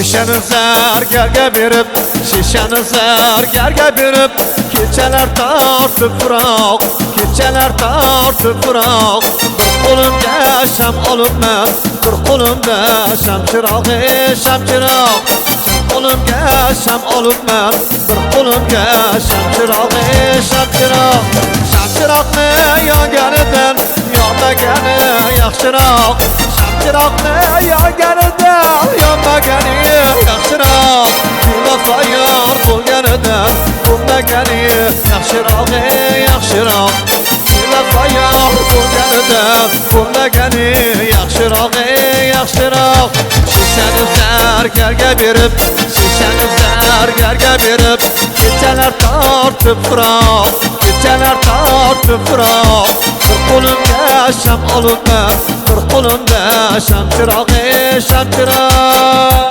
Şişeni zargarga berib, şişeni zargarga berib, kechalar tortib furoq, kechalar tortib furoq. Bir qo'limga sham olibman, bir qo'limda shamchiroq, shamchiroq. Qo'limga sham olibman, bir qo'limga shamchiroq, shamchiroq. Shamchiroqni yonganidan yonmagani yaxshiroq. Shamchiroqni yonganidan yonmagani yaxshiroq. Bevafa yor bo'lganidan bo'lmagani yaxshiroq, yaxshiroq. Bevafa yor bo'lganidan bo'lmagani yaxshiroq, yaxshiroq. Shishani zargarga berib, shishani zargarga berib, kechalar tortib furoq, kechalar tortib furoq. Bir qo'limga sham olibman, bir qo'limda shamchiroq, shamchiroq.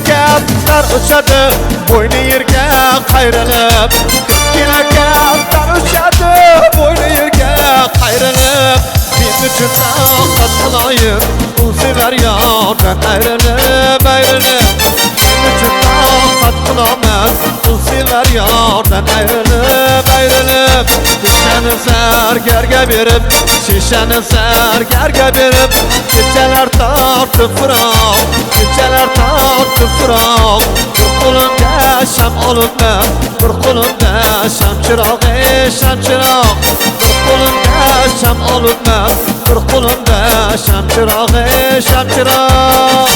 Kaptar uçadı, boynu yerga qayrilib. Ko'pgina kaptar uçadı, boynu yerga qayrilib. Men uchun toqat qiloyin, u sevar yordan ayrilib, ayrilib. Men uchun toqat qilaman, u sevar yordan ayrilib, ayrilib. Shishani zargarga berib, shishani zargarga berib, kechalar tortib furoq, kechalar tortib furoq. Bir qo'limga sham olibman, bir qo'limda shamchiroq, shamchiroq. Bir qo'limga sham olibman, bir qo'limda shamchiroq, shamchiroq.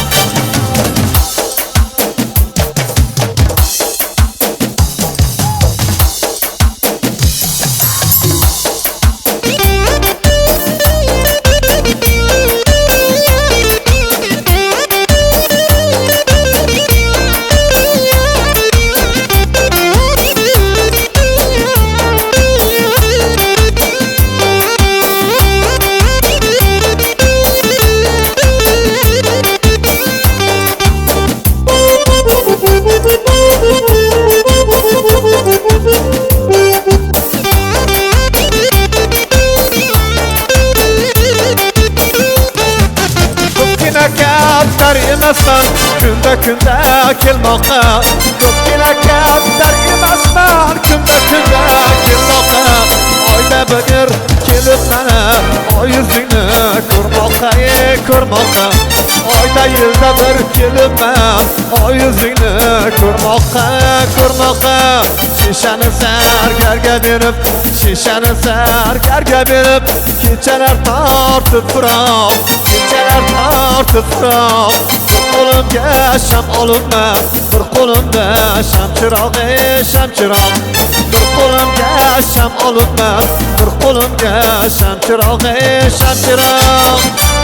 Kaptar emasman, kunda kunda kelmoqqa. Ko'pgina kaptar emasman, kunda kunda kelmoqqa. Oyda bir kelib mana oy yuzingni ko'rmoqqa, ko'rmoqqa. Oyda yilda bir kelibman, oy yuzingni ko'rmoqqa, ko'rmoqqa. Shishani zargarga berib, shishani zargarga berib, kechalar tortib furoq, kechalar tortib furoq. Bir qo'limga sham olibman, bir qo'limda shamchiroq, shamchiroq. Bir qo'limga sham olibman, bir qo'limga shamchiroq, shamchiroq.